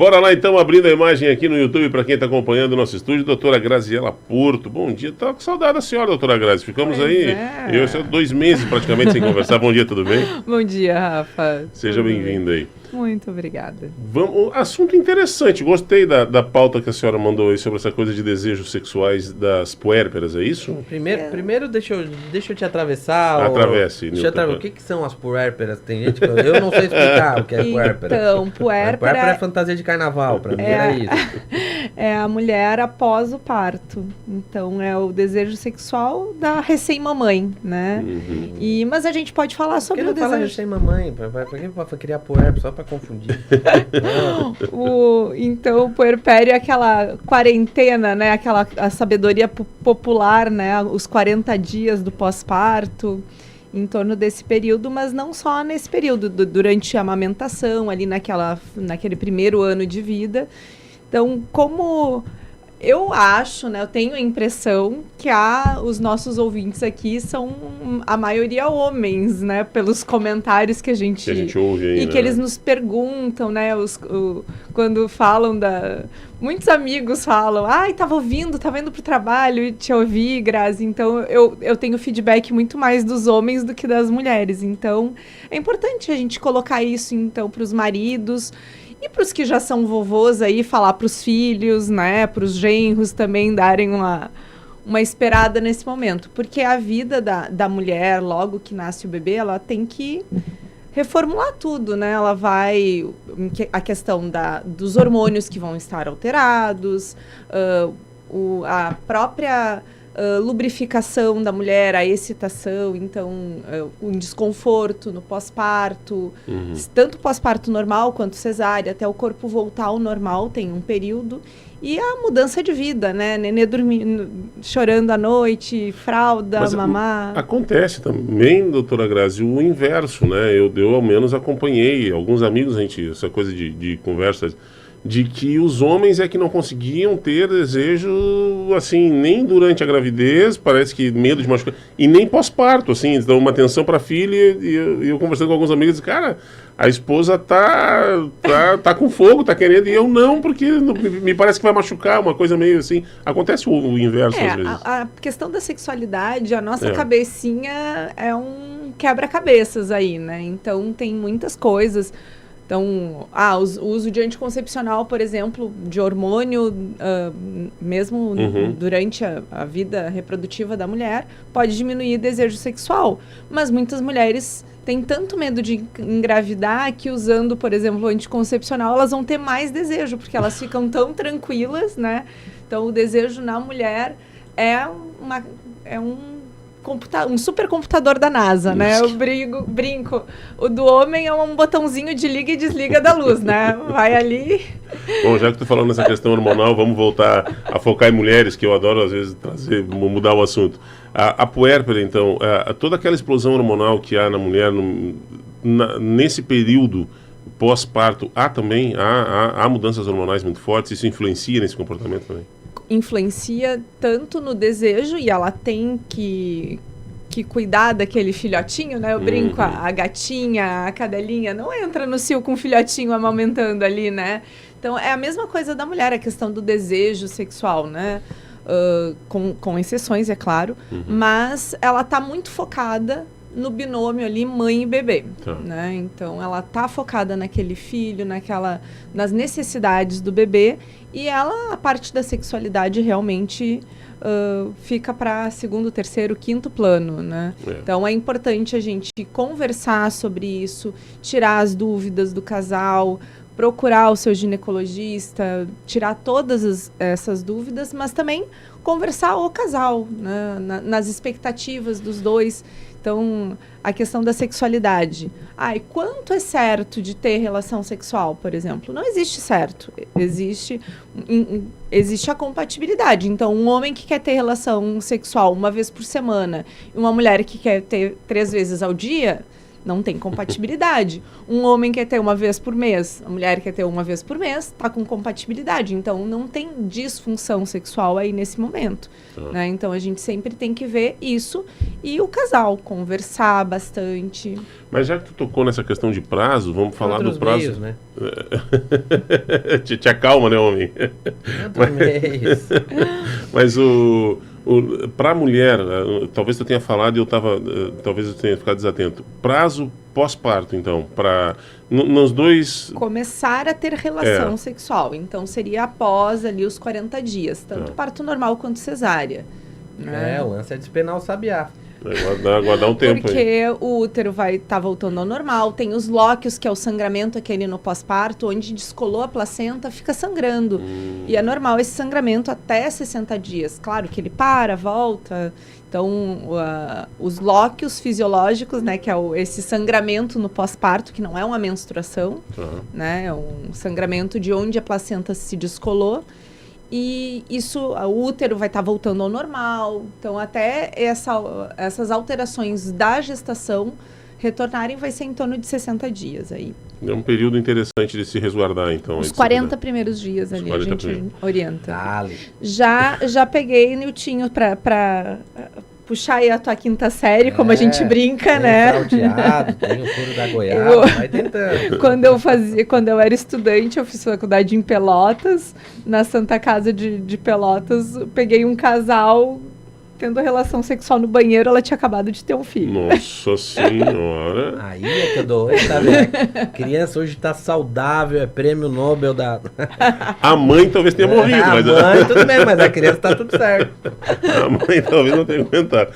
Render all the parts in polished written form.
Bora lá então, abrindo a imagem aqui no YouTube para quem está acompanhando o nosso estúdio, doutora Graziela Porto. Bom dia, estava com saudade da senhora, doutora Grazi. Ficamos eu 2 meses praticamente sem conversar. Bom dia, tudo bem? Bom dia, Rafa. Seja bem-vindo aí. Muito obrigada. Assunto interessante, gostei da pauta que a senhora mandou aí sobre essa coisa de desejos sexuais das puérperas, é isso? Primeiro deixa eu te atravessar. Atravesse. O que são as puérperas? Tem gente que eu não sei explicar o que é puérpera. Então, puérpera é fantasia de carnaval, pra mim era isso. É a mulher após o parto. Então, é o desejo sexual da recém-mamãe, né? Uhum. Mas a gente pode falar sobre o desejo. Por que não fala recém-mamãe? Pra que criar puérpera? Só pra confundir. Então, o puerpério é aquela quarentena, né? A sabedoria popular, né? Os 40 dias do pós-parto, em torno desse período, mas não só nesse período, durante a amamentação, ali naquele primeiro ano de vida. Então, como eu acho, né? Eu tenho a impressão que os nossos ouvintes aqui são a maioria homens, né? Pelos comentários que a gente ouve aí, e né? que eles nos perguntam, né? Quando falam muitos amigos falam, tava indo pro trabalho e te ouvi, Grazi. Então, eu tenho feedback muito mais dos homens do que das mulheres. Então, é importante a gente colocar isso, então, para os maridos. E para os que já são vovôs aí, falar para os filhos, né, para os genros também darem uma esperada nesse momento. Porque a vida da mulher, logo que nasce o bebê, ela tem que reformular tudo, né? Ela vai... A questão dos hormônios que vão estar alterados, a própria... lubrificação da mulher, a excitação, então um desconforto no pós-parto, tanto pós-parto normal quanto cesárea, até o corpo voltar ao normal tem um período, e a mudança de vida, né? Nenê dormindo, chorando à noite, fralda, mamar. Acontece também, doutora Grazi, o inverso, né? Eu ao menos acompanhei alguns amigos, essa coisa de conversas, de que os homens é que não conseguiam ter desejo, assim, nem durante a gravidez, parece que medo de machucar, e nem pós-parto, assim, dão uma atenção para a filha, e eu conversando com alguns amigos, cara, a esposa tá com fogo, tá querendo, e eu não, porque me parece que vai machucar, uma coisa meio assim, acontece o inverso às vezes. A questão da sexualidade, a nossa cabecinha é um quebra-cabeças aí, né, então tem muitas coisas. Então, o uso de anticoncepcional, por exemplo, de hormônio, mesmo durante a vida reprodutiva da mulher, pode diminuir o desejo sexual. Mas muitas mulheres têm tanto medo de engravidar que usando, por exemplo, o anticoncepcional, elas vão ter mais desejo, porque elas ficam tão tranquilas, né? Então, o desejo na mulher é um supercomputador da NASA, né? Eu brinco. O do homem é um botãozinho de liga e desliga da luz, né? Vai ali... Bom, já que tu falando nessa questão hormonal, vamos voltar a focar em mulheres, que eu adoro às vezes mudar o assunto. A puérpera, então, toda aquela explosão hormonal que há na mulher nesse período pós-parto, há mudanças hormonais muito fortes, isso influencia nesse comportamento também? Influencia tanto no desejo, e ela tem que cuidar daquele filhotinho, né? Eu brinco, a gatinha, a cadelinha, não entra no cio com o filhotinho amamentando ali, né? Então, é a mesma coisa da mulher, a questão do desejo sexual, né? Com exceções, é claro, mas ela tá muito focada no binômio ali, mãe e bebê, né? Então, ela tá focada naquele filho, nas necessidades do bebê, e a parte da sexualidade realmente fica para segundo, terceiro, quinto plano, né? Então, é importante a gente conversar sobre isso, tirar as dúvidas do casal, procurar o seu ginecologista, tirar todas essas dúvidas, mas também conversar o casal, né? Nas expectativas dos dois. Então, a questão da sexualidade. Quanto é certo de ter relação sexual, por exemplo? Não existe certo. Existe a compatibilidade. Então, um homem que quer ter relação sexual uma vez por semana e uma mulher que quer ter 3 vezes ao dia, Não tem compatibilidade. Um homem quer ter uma vez por mês, a mulher quer ter uma vez por mês, tá com compatibilidade. Então, não tem disfunção sexual aí nesse momento. Né? Então, a gente sempre tem que ver isso e o casal, conversar bastante. Mas já que tu tocou nessa questão de prazo, vamos falar do prazo. Meios, né? Te acalma, né, homem? Mas para a mulher, talvez tu tenha falado e talvez eu tenha ficado desatento. Prazo pós-parto, então, nos dois... Começar a ter relação sexual. Então, seria após ali os 40 dias. Tanto parto normal quanto cesárea. Né? O lance é despenar o sabiá. Aguardar um tempo. Porque o útero vai estar voltando ao normal. Tem os lóquios, que é o sangramento aquele no pós-parto, onde descolou a placenta, fica sangrando. E é normal esse sangramento até 60 dias. Claro que ele volta. Então, os lóquios fisiológicos, né, que é esse sangramento no pós-parto, que não é uma menstruação, né, é um sangramento de onde a placenta se descolou. E o útero vai estar voltando ao normal. Então, até essas alterações da gestação retornarem vai ser em torno de 60 dias aí. É um período interessante de se resguardar, então. Os 40 primeiros dias ali a gente orienta. Já peguei Niltinho para puxar aí a tua quinta série, como a gente brinca, né? Tem o furo da goiaba, vai tentando. Quando eu era estudante, eu fiz faculdade em Pelotas, na Santa Casa de Pelotas, peguei um casal tendo relação sexual no banheiro, ela tinha acabado de ter um filho. Nossa Senhora! Aí é que eu dou, tá vendo? Criança hoje tá saudável, é prêmio Nobel da... A mãe talvez tenha morrido, mas... A mãe, tudo bem, mas a criança tá tudo certo. A mãe talvez não tenha aguentado.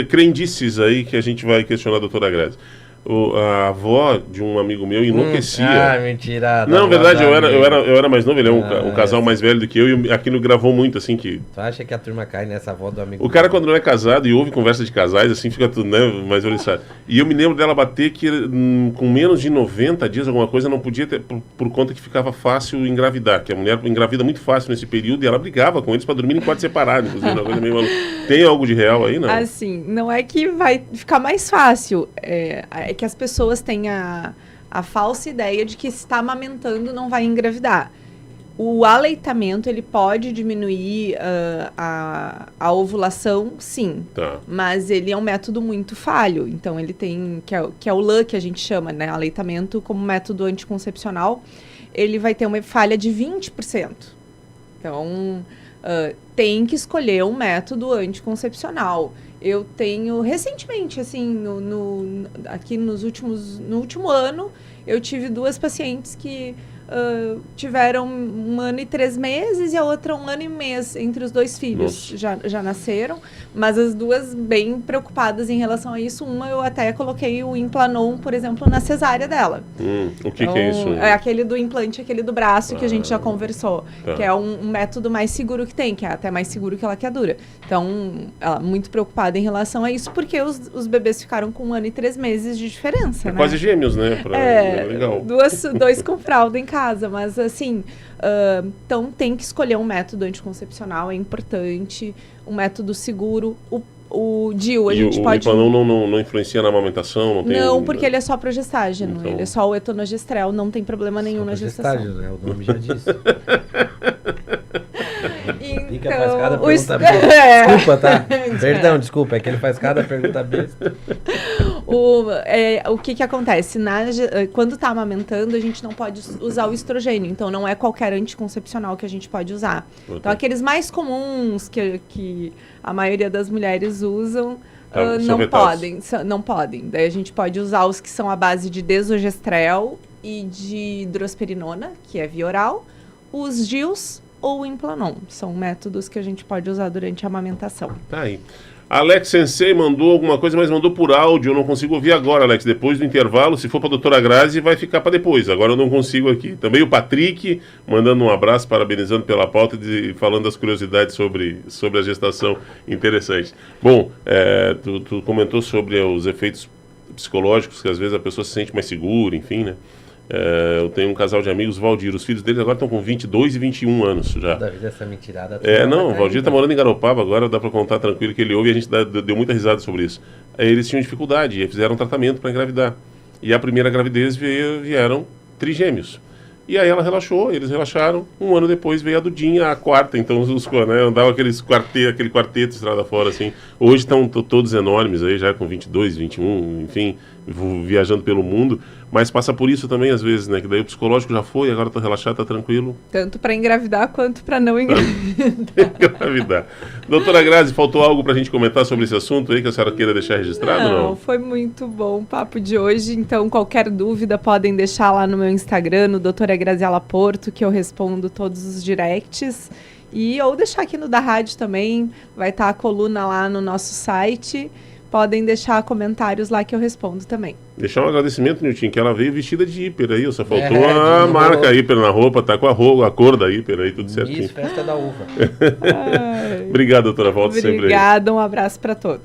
Crendices aí que a gente vai questionar a doutora Grazi. A avó de um amigo meu enlouquecia. Mentira. Não, verdade, eu era mais novo, ele é um casal mais velho do que eu, e aquilo gravou muito, assim, que... Tu acha que a turma cai nessa avó do amigo? O cara, quando não é casado e ouve conversa de casais, assim, fica tudo, né, mais oriçado. E eu me lembro dela bater que com menos de 90 dias, alguma coisa, não podia ter, por conta que ficava fácil engravidar, que a mulher engravida muito fácil nesse período, e ela brigava com eles para dormir em quarto separado, inclusive, uma coisa meio maluca. Tem algo de real aí, não? Assim, não é que vai ficar mais fácil, é que as pessoas têm a falsa ideia de que se está amamentando não vai engravidar. O aleitamento, ele pode diminuir a ovulação, sim. Tá. Mas ele é um método muito falho. Então, ele tem, que é o LAN, que a gente chama, né? Aleitamento como método anticoncepcional. Ele vai ter uma falha de 20%. Então, tem que escolher um método anticoncepcional. Eu tenho, recentemente, assim, aqui no último ano, eu tive 2 pacientes que tiveram 1 ano e 3 meses e a outra 1 ano e mês entre os 2 filhos. Já nasceram, mas as 2 bem preocupadas em relação a isso. Uma eu até coloquei o Implanon, por exemplo, na cesárea dela. O que é isso? É aquele do implante, aquele do braço que a gente já conversou, que é um método mais seguro que tem, que é até mais seguro que a laqueadura. Então, ela muito preocupada em relação a isso, porque os bebês ficaram com 1 ano e 3 meses de diferença, né? Quase gêmeos, né? Legal. 2 com fralda em casa, mas assim, então tem que escolher um método anticoncepcional, é importante, um método seguro. O DIU, a gente pode... O Implanon não influencia na amamentação? Não, porque ele é só progestágeno, então... ele é só o etonogestrel, não tem problema nenhum na gestação. Né? O nome já disse. Então, faz cada pergunta besta. Desculpa, tá? Perdão, desculpa, é que ele faz cada pergunta besta. O que acontece? Quando está amamentando, a gente não pode usar o estrogênio. Então, não é qualquer anticoncepcional que a gente pode usar. Então, aqueles mais comuns que a maioria das mulheres usam, não podem. Daí, a gente pode usar os que são à base de desogestrel e de drosperinona, que é via oral, os DIUs ou o Implanon. São métodos que a gente pode usar durante a amamentação. Tá aí. Alex Sensei mandou alguma coisa, mas mandou por áudio. Eu não consigo ouvir agora, Alex. Depois do intervalo, se for para a doutora Grazi, vai ficar para depois. Agora eu não consigo aqui. Também o Patrick, mandando um abraço, parabenizando pela pauta e falando das curiosidades sobre a gestação. Interessante. Bom, tu comentou sobre os efeitos psicológicos, que às vezes a pessoa se sente mais segura, enfim, né? Eu tenho um casal de amigos, Valdir, os filhos deles agora estão com 22 e 21 anos já. Da vida essa mentirada. Não, o Valdir tá morando em Garopaba agora, dá pra contar tranquilo que ele ouve e a gente deu muita risada sobre isso. Eles tinham dificuldade e fizeram um tratamento para engravidar. E a primeira gravidez vieram trigêmeos. E aí ela relaxou, eles relaxaram. Um ano depois veio a Dudinha, a quarta. Então andava aquele quarteto estrada fora, assim. Hoje estão todos enormes aí, já com 22, 21, enfim, viajando pelo mundo. Mas passa por isso também, às vezes, né? Que daí o psicológico já foi, agora tá relaxado, tá tranquilo. Tanto para engravidar quanto para não engravidar. Doutora Grazi, faltou algo pra gente comentar sobre esse assunto aí que a senhora queira deixar registrado? Não, foi muito bom o papo de hoje. Então, qualquer dúvida podem deixar lá no meu Instagram, no Doutora Graziela Porto, que eu respondo todos os directs. Ou deixar aqui no da rádio também, vai estar a coluna lá no nosso site. Podem deixar comentários lá que eu respondo também. Deixar um agradecimento, Nilton, que ela veio vestida de hiper aí, só faltou a marca hiper na roupa, tá com a cor da hiper aí, tudo certinho. Isso, festa da uva. Obrigado, doutora, volta sempre aí. Obrigada, um abraço para todos.